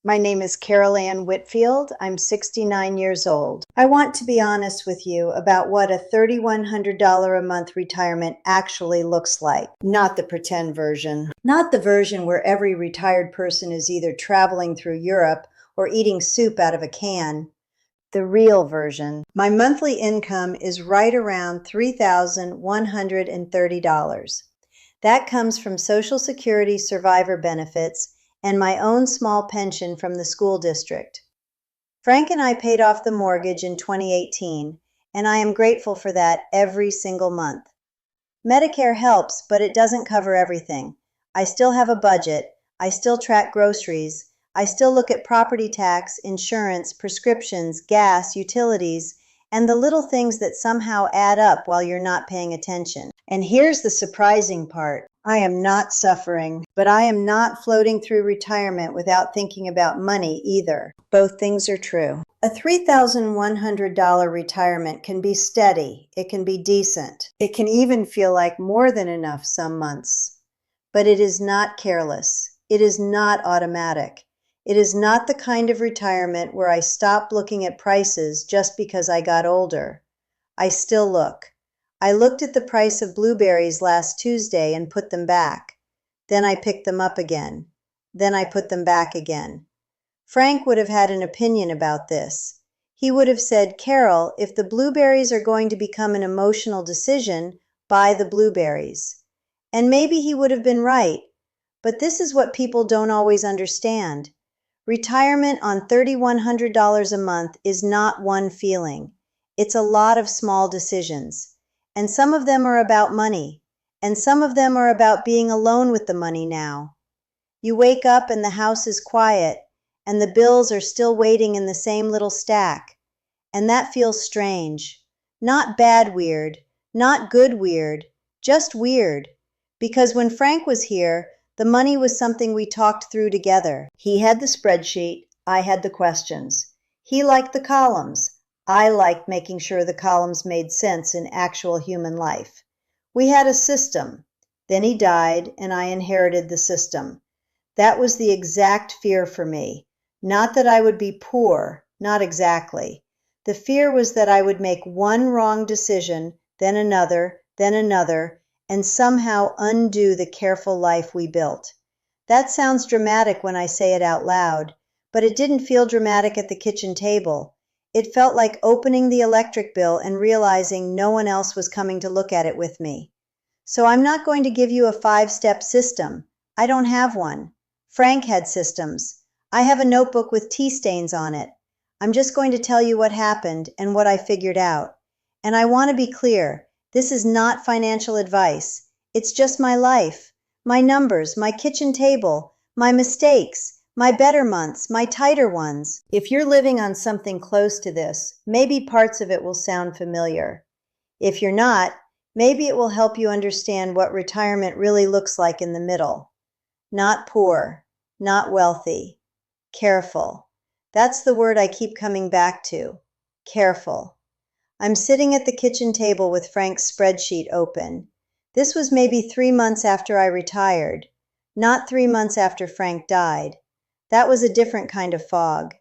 My name is Ann Whitfield. I'm 69 years old. I want to be honest with you about what a $3,100 a month retirement actually looks like, not the pretend version. Not the version where every retired person is either traveling through Europe or eating soup out of a can. The real version. My monthly income is right around $3,130. That comes from Social Security survivor benefits and my own small pension from the school district. Frank and I paid off the mortgage in 2018, and I am grateful for that every single month. Medicare helps, but it doesn't cover everything. I still have a budget. I still track groceries. I still look at property tax, insurance, prescriptions, gas, utilities, and the little things that somehow add up while you're not paying attention. And here's the surprising part. I am not suffering, but I am not floating through retirement without thinking about money either. Both things are true. A $3,100 retirement can be steady. It can be decent. It can even feel like more than enough some months. But it is not careless. It is not automatic. It is not the kind of retirement where I stop looking at prices just because I got older. I still look. I looked at the price of blueberries last Tuesday and put them back. Then I picked them up again. Then I put them back again. Frank would have had an opinion about this. He would have said, "Carol, if the blueberries are going to become an emotional decision, buy the blueberries." And maybe he would have been right. But this is what people don't always understand. Retirement on $3,100 a month is not one feeling. It's a lot of small decisions. And some of them are about money, and some of them are about being alone with the money now. You wake up and the house is quiet, and the bills are still waiting in the same little stack, and that feels strange. Not bad weird, not good weird, just weird. Because when Frank was here, the money was something we talked through together. He had the spreadsheet, I had the questions. He liked the columns. I liked making sure the columns made sense in actual human life. We had a system. Then he died, and I inherited the system. That was the exact fear for me. Not that I would be poor, not exactly. The fear was that I would make one wrong decision, then another, and somehow undo the careful life we built. That sounds dramatic when I say it out loud, but it didn't feel dramatic at the kitchen table. It felt like opening the electric bill and realizing no one else was coming to look at it with me. So I'm not going to give you a 5-step system. I don't have one. Frank had systems. I have a notebook with tea stains on it. I'm just going to tell you what happened and what I figured out. And I want to be clear, this is not financial advice. It's just my life, my numbers, my kitchen table, my mistakes, my better months, my tighter ones. If you're living on something close to this, maybe parts of it will sound familiar. If you're not, maybe it will help you understand what retirement really looks like in the middle. Not poor, not wealthy, careful. That's the word I keep coming back to, careful. I'm sitting at the kitchen table with Frank's spreadsheet open. This was maybe 3 months after I retired, not 3 months after Frank died. That was a different kind of fog.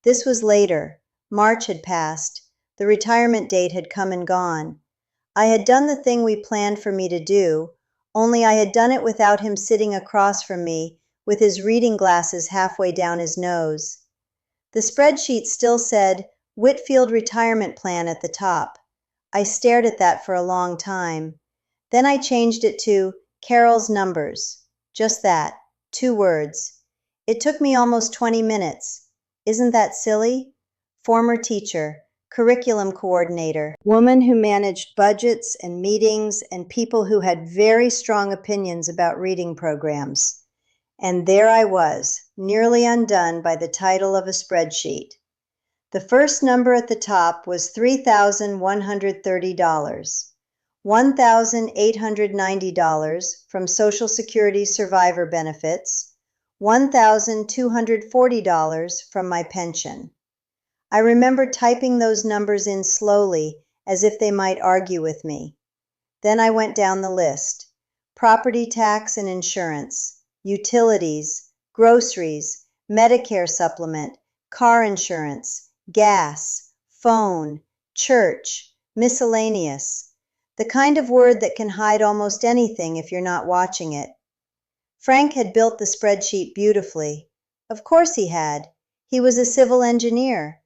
This was later. March had passed. The retirement date had come and gone. I had done the thing we planned for me to do, only I had done it without him sitting across from me with his reading glasses halfway down his nose. The spreadsheet still said, Whitfield Retirement Plan at the top. I stared at that for a long time. Then I changed it to Carol's Numbers. Just that, 2 words. It took me almost 20 minutes. Isn't that silly? Former teacher, curriculum coordinator, woman who managed budgets and meetings and people who had very strong opinions about reading programs. And there I was, nearly undone by the title of a spreadsheet. The first number at the top was $3,130, $1,890 from Social Security survivor benefits, $1,240 from my pension. I remember typing those numbers in slowly as if they might argue with me. Then I went down the list. Property tax and insurance, utilities, groceries, Medicare supplement, car insurance, gas, phone, church, miscellaneous. The kind of word that can hide almost anything if you're not watching it. Frank had built the spreadsheet beautifully. Of course he had. He was a civil engineer.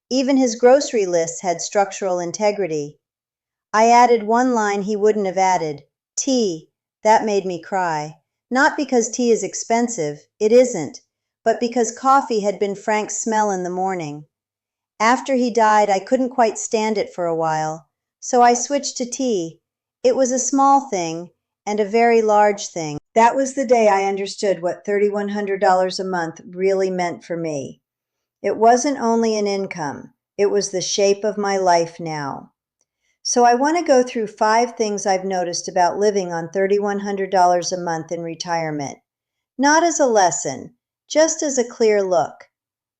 Even his grocery lists had structural integrity. I added one line he wouldn't have added. Tea. That made me cry. Not because tea is expensive, it isn't, but because coffee had been Frank's smell in the morning. After he died, I couldn't quite stand it for a while, so I switched to tea. It was a small thing, and a very large thing. That was the day I understood what $3,100 a month really meant for me. It wasn't only an income, it was the shape of my life now. So I want to go through 5 things I've noticed about living on $3,100 a month in retirement. Not as a lesson, just as a clear look.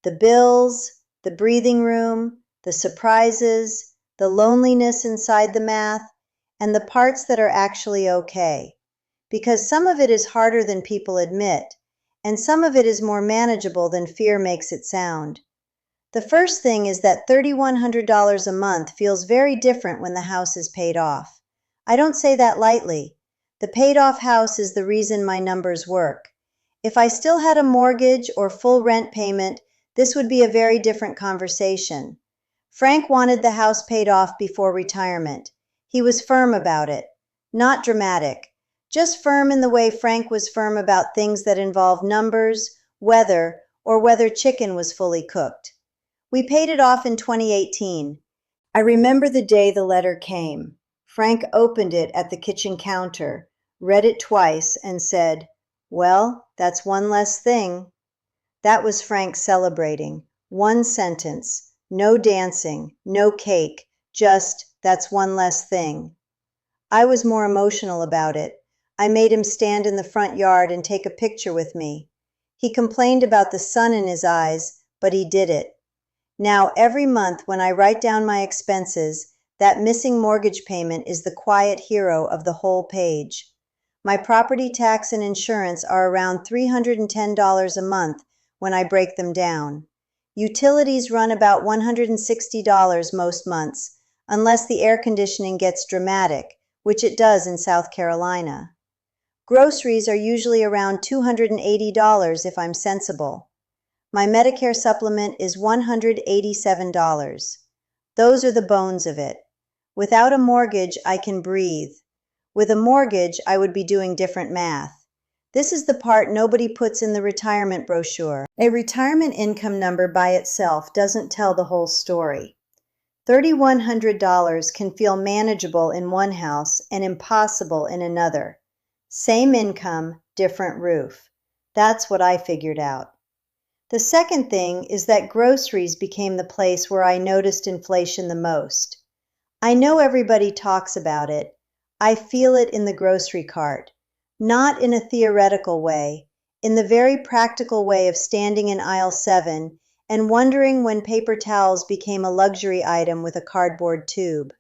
The bills, the breathing room, the surprises, the loneliness inside the math, and the parts that are actually okay. Because some of it is harder than people admit, and some of it is more manageable than fear makes it sound. The first thing is that $3,100 a month feels very different when the house is paid off. I don't say that lightly. The paid-off house is the reason my numbers work. If I still had a mortgage or full rent payment, this would be a very different conversation. Frank wanted the house paid off before retirement. He was firm about it. Not dramatic. Just firm in the way Frank was firm about things that involve numbers, weather, or whether chicken was fully cooked. We paid it off in 2018. I remember the day the letter came. Frank opened it at the kitchen counter, read it twice, and said, "Well, that's one less thing." That was Frank celebrating. One sentence. No dancing, no cake, just, "That's one less thing." I was more emotional about it. I made him stand in the front yard and take a picture with me. He complained about the sun in his eyes, but he did it. Now, every month when I write down my expenses, that missing mortgage payment is the quiet hero of the whole page. My property tax and insurance are around $310 a month when I break them down. Utilities run about $160 most months, unless the air conditioning gets dramatic, which it does in South Carolina. Groceries are usually around $280 if I'm sensible. My Medicare supplement is $187. Those are the bones of it. Without a mortgage, I can breathe. With a mortgage, I would be doing different math. This is the part nobody puts in the retirement brochure. A retirement income number by itself doesn't tell the whole story. $3,100 can feel manageable in one house and impossible in another. Same income, different roof. That's what I figured out. The second thing is that groceries became the place where I noticed inflation the most. I know everybody talks about it. I feel it in the grocery cart. Not in a theoretical way, in the very practical way of standing in aisle 7 and wondering when paper towels became a luxury item with a cardboard tube.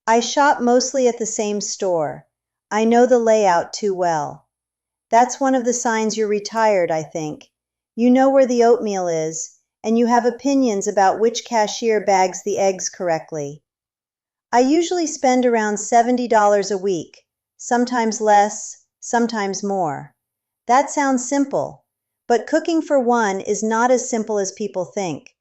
I shop mostly at the same store. I know the layout too well. That's one of the signs you're retired, I think. You know where the oatmeal is, and you have opinions about which cashier bags the eggs correctly. I usually spend around $70 a week, sometimes less, sometimes more. That sounds simple, but cooking for one is not as simple as people think.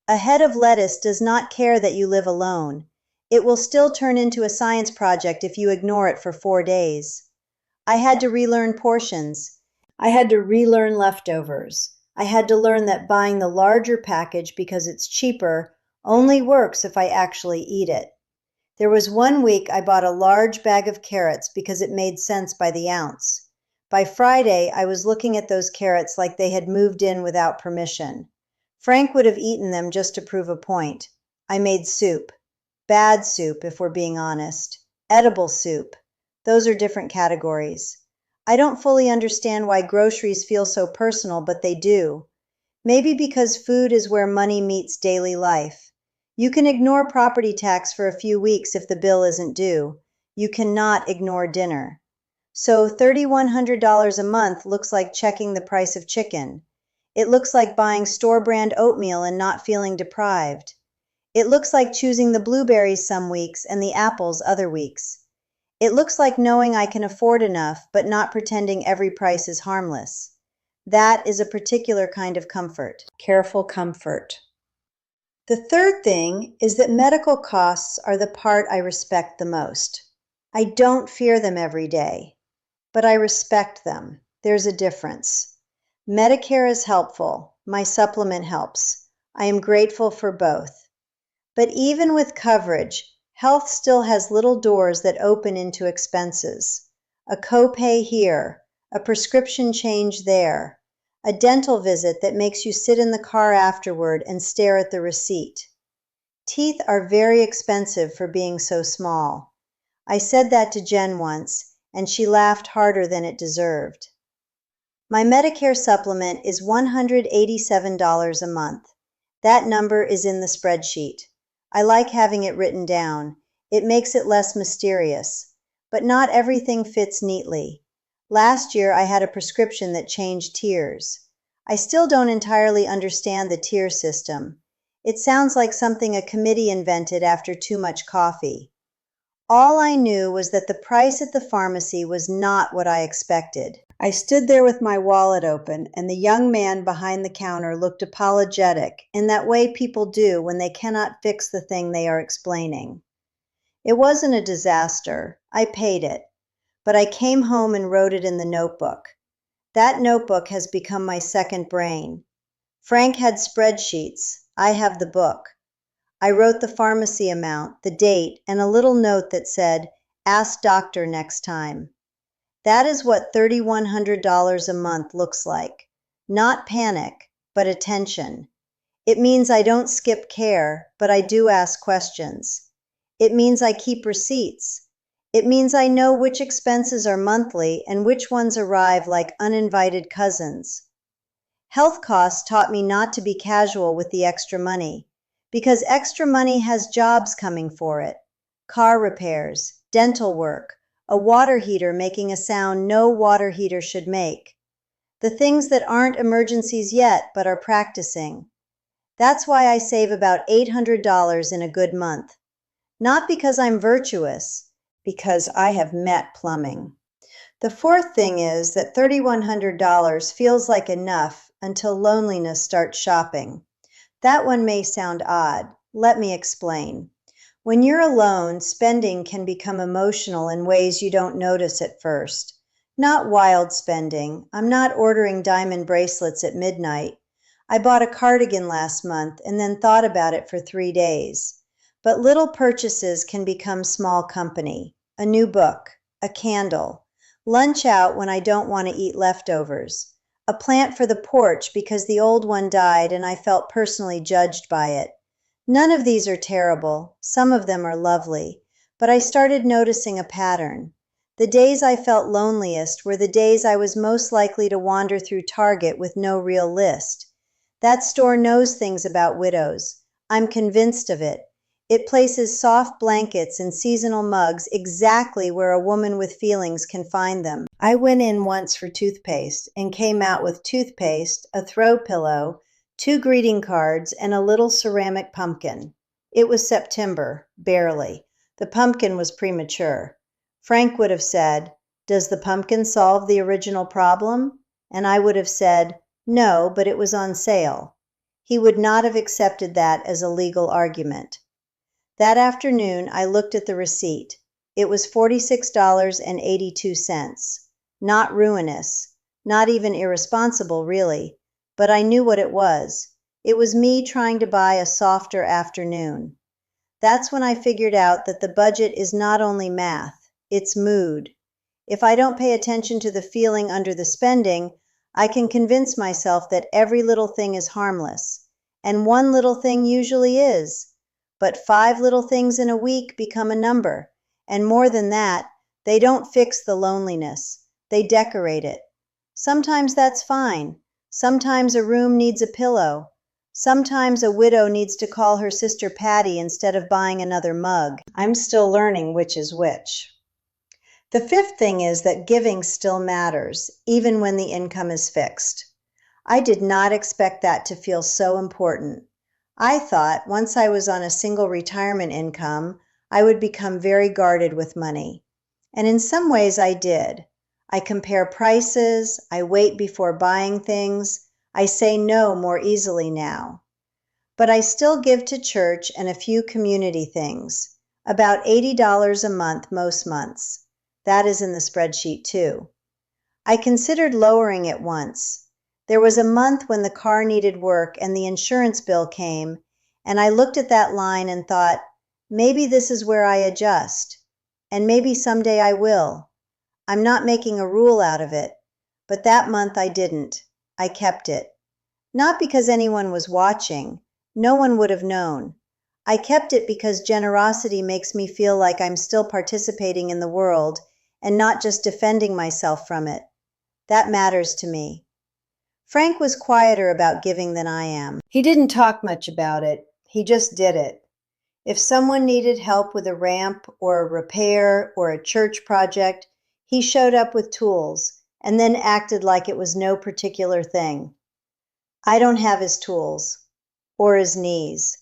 A head of lettuce does not care that you live alone. It will still turn into a science project if you ignore it for 4 days. I had to relearn portions. I had to relearn leftovers. I had to learn that buying the larger package because it's cheaper only works if I actually eat it. There was one week I bought a large bag of carrots because it made sense by the ounce. By Friday, I was looking at those carrots like they had moved in without permission. Frank would have eaten them just to prove a point. I made soup. Bad soup, if we're being honest. Edible soup. Those are different categories. I don't fully understand why groceries feel so personal, but they do. Maybe because food is where money meets daily life. You can ignore property tax for a few weeks if the bill isn't due. You cannot ignore dinner. So $3,100 a month looks like checking the price of chicken. It looks like buying store-brand oatmeal and not feeling deprived. It looks like choosing the blueberries some weeks and the apples other weeks. It looks like knowing I can afford enough, but not pretending every price is harmless. That is a particular kind of comfort. Careful comfort. The third thing is that medical costs are the part I respect the most. I don't fear them every day, but I respect them. There's a difference. Medicare is helpful. My supplement helps. I am grateful for both. But even with coverage, health still has little doors that open into expenses. A copay here, a prescription change there, a dental visit that makes you sit in the car afterward and stare at the receipt. Teeth are very expensive for being so small. I said that to Jen once, and she laughed harder than it deserved. My Medicare supplement is $187 a month. That number is in the spreadsheet. I like having it written down. It makes it less mysterious. But not everything fits neatly. Last year I had a prescription that changed tiers. I still don't entirely understand the tier system. It sounds like something a committee invented after too much coffee. All I knew was that the price at the pharmacy was not what I expected. I stood there with my wallet open, and the young man behind the counter looked apologetic, in that way people do when they cannot fix the thing they are explaining. It wasn't a disaster. I paid it. But I came home and wrote it in the notebook. That notebook has become my second brain. Frank had spreadsheets. I have the book. I wrote the pharmacy amount, the date, and a little note that said, "Ask doctor next time." That is what $3,100 a month looks like. Not panic, but attention. It means I don't skip care, but I do ask questions. It means I keep receipts. It means I know which expenses are monthly and which ones arrive like uninvited cousins. Health costs taught me not to be casual with the extra money, because extra money has jobs coming for it. Car repairs, dental work, a water heater making a sound no water heater should make. The things that aren't emergencies yet but are practicing. That's why I save about $800 in a good month. Not because I'm virtuous, because I have met plumbing. The fourth thing is that $3,100 feels like enough until loneliness starts shopping. That one may sound odd. Let me explain. When you're alone, spending can become emotional in ways you don't notice at first. Not wild spending. I'm not ordering diamond bracelets at midnight. I bought a cardigan last month and then thought about it for 3 days. But little purchases can become small company. A new book, a candle, lunch out when I don't want to eat leftovers, a plant for the porch because the old one died and I felt personally judged by it. None of these are terrible. Some of them are lovely. But I started noticing a pattern. The days I felt loneliest were the days I was most likely to wander through Target with no real list. That store knows things about widows. I'm convinced of it. It places soft blankets and seasonal mugs exactly where a woman with feelings can find them. I went in once for toothpaste and came out with toothpaste, a throw pillow, 2 greeting cards, and a little ceramic pumpkin. It was September, barely. The pumpkin was premature. Frank would have said, "Does the pumpkin solve the original problem?" And I would have said, "No, but it was on sale." He would not have accepted that as a legal argument. That afternoon, I looked at the receipt. It was $46.82. Not ruinous, not even irresponsible, really, but I knew what it was. It was me trying to buy a softer afternoon. That's when I figured out that the budget is not only math, it's mood. If I don't pay attention to the feeling under the spending, I can convince myself that every little thing is harmless. And one little thing usually is. But 5 little things in a week become a number. And more than that, they don't fix the loneliness. They decorate it. Sometimes that's fine. Sometimes a room needs a pillow. Sometimes a widow needs to call her sister Patty instead of buying another mug. I'm still learning which is which. The fifth thing is that giving still matters, even when the income is fixed. I did not expect that to feel so important. I thought once I was on a single retirement income, I would become very guarded with money. And in some ways I did. I compare prices, I wait before buying things, I say no more easily now. But I still give to church and a few community things, about $80 a month most months. That is in the spreadsheet too. I considered lowering it once. There was a month when the car needed work and the insurance bill came, and I looked at that line and thought, maybe this is where I adjust, and maybe someday I will. I'm not making a rule out of it, but that month I didn't. I kept it. Not because anyone was watching. No one would have known. I kept it because generosity makes me feel like I'm still participating in the world and not just defending myself from it. That matters to me. Frank was quieter about giving than I am. He didn't talk much about it. He just did it. If someone needed help with a ramp or a repair or a church project, he showed up with tools and then acted like it was no particular thing. I don't have his tools, or his knees,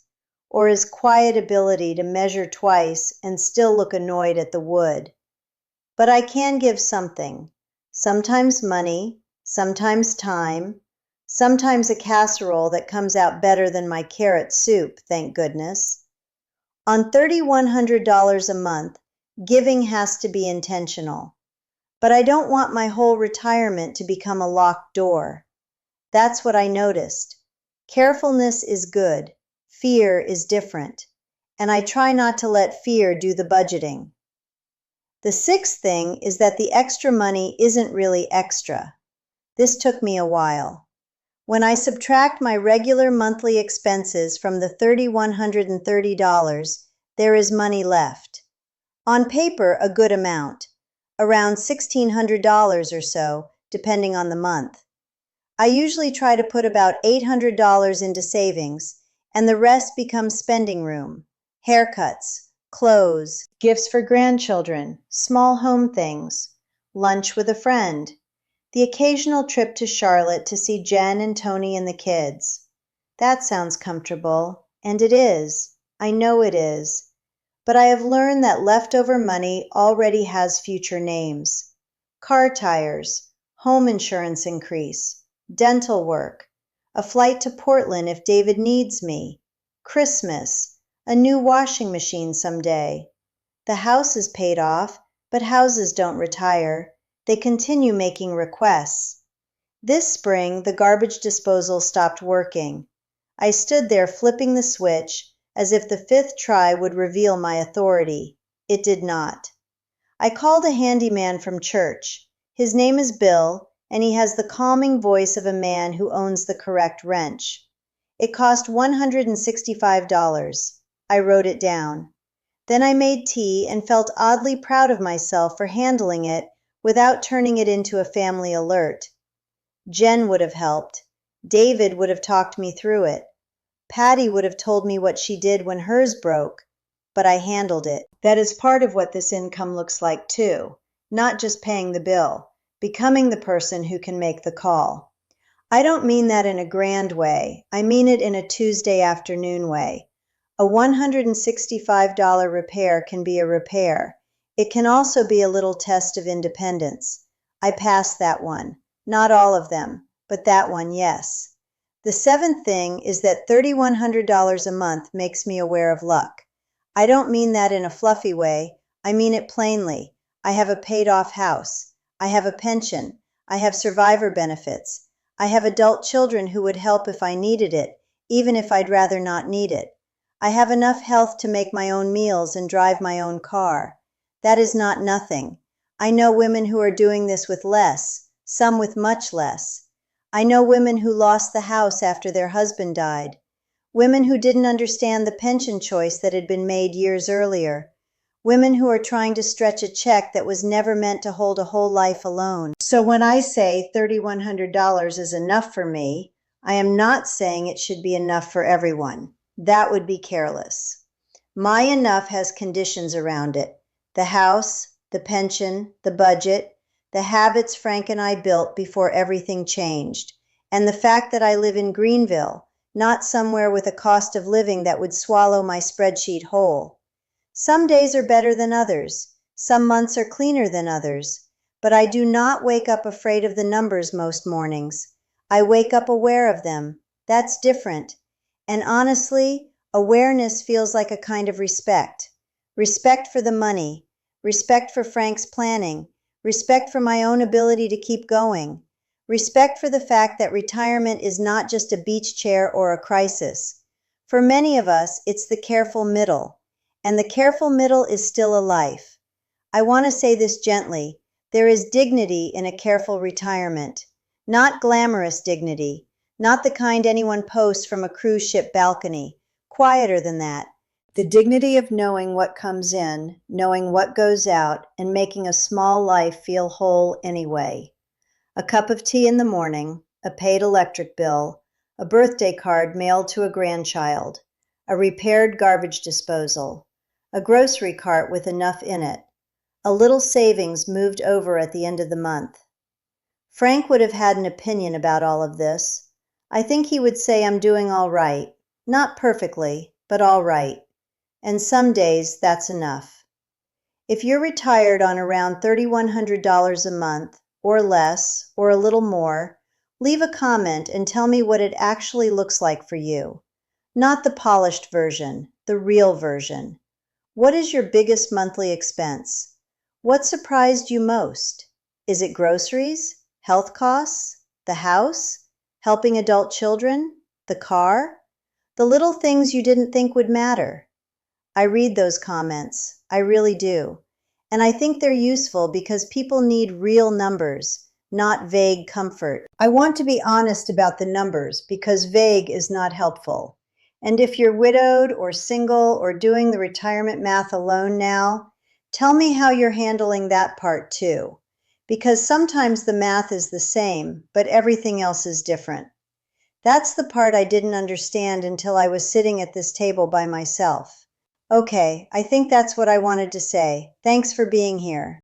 or his quiet ability to measure twice and still look annoyed at the wood. But I can give something, sometimes money, sometimes time, sometimes a casserole that comes out better than my carrot soup, thank goodness. On $3,100 a month, giving has to be intentional. But I don't want my whole retirement to become a locked door. That's what I noticed. Carefulness is good. Fear is different. And I try not to let fear do the budgeting. The sixth thing is that the extra money isn't really extra. This took me a while. When I subtract my regular monthly expenses from the $3,130, there is money left. On paper, a good amount, around $1,600 or so, depending on the month. I usually try to put about $800 into savings, and the rest becomes spending room, haircuts, clothes, gifts for grandchildren, small home things, lunch with a friend, the occasional trip to Charlotte to see Jen and Tony and the kids. That sounds comfortable, and it is. I know it is. But I have learned that leftover money already has future names. Car tires, home insurance increase, dental work, a flight to Portland if David needs me, Christmas, a new washing machine someday. The house is paid off, but houses don't retire. They continue making requests. This spring, the garbage disposal stopped working. I stood there flipping the switch as if the fifth try would reveal my authority. It did not. I called a handyman from church. His name is Bill, and he has the calming voice of a man who owns the correct wrench. It cost $165. I wrote it down. Then I made tea and felt oddly proud of myself for handling it without turning it into a family alert. Jen would have helped. David would have talked me through it. Patty would have told me what she did when hers broke, but I handled it. That is part of what this income looks like too, not just paying the bill, becoming the person who can make the call. I don't mean that in a grand way. I mean it in a Tuesday afternoon way. A $165 repair can be a repair. It can also be a little test of independence. I passed that one. Not all of them, but that one, yes. The seventh thing is that $3,100 a month makes me aware of luck. I don't mean that in a fluffy way. I mean it plainly. I have a paid-off house. I have a pension. I have survivor benefits. I have adult children who would help if I needed it, even if I'd rather not need it. I have enough health to make my own meals and drive my own car. That is not nothing. I know women who are doing this with less, some with much less. I know women who lost the house after their husband died. Women who didn't understand the pension choice that had been made years earlier. Women who are trying to stretch a check that was never meant to hold a whole life alone. So when I say $3,100 is enough for me, I am not saying it should be enough for everyone. That would be careless. My enough has conditions around it. The house, the pension, the budget, the habits Frank and I built before everything changed, and the fact that I live in Greenville, not somewhere with a cost of living that would swallow my spreadsheet whole. Some days are better than others. Some months are cleaner than others. But I do not wake up afraid of the numbers most mornings. I wake up aware of them. That's different. And honestly, awareness feels like a kind of respect. Respect for the money. Respect for Frank's planning. Respect for my own ability to keep going. Respect for the fact that retirement is not just a beach chair or a crisis. For many of us, it's the careful middle. And the careful middle is still a life. I want to say this gently. There is dignity in a careful retirement. Not glamorous dignity. Not the kind anyone posts from a cruise ship balcony. Quieter than that. The dignity of knowing what comes in, knowing what goes out, and making a small life feel whole anyway. A cup of tea in the morning, a paid electric bill, a birthday card mailed to a grandchild, a repaired garbage disposal, a grocery cart with enough in it, a little savings moved over at the end of the month. Frank would have had an opinion about all of this. I think he would say I'm doing all right. Not perfectly, but all right. And some days that's enough. If you're retired on around $3,100 a month, or less, or a little more, leave a comment and tell me what it actually looks like for you. Not the polished version, the real version. What is your biggest monthly expense? What surprised you most? Is it groceries? Health costs? The house? Helping adult children? The car? The little things you didn't think would matter? I read those comments. I really do. And I think they're useful because people need real numbers, not vague comfort. I want to be honest about the numbers because vague is not helpful. And if you're widowed or single or doing the retirement math alone now, tell me how you're handling that part too. Because sometimes the math is the same, but everything else is different. That's the part I didn't understand until I was sitting at this table by myself. Okay, I think that's what I wanted to say. Thanks for being here.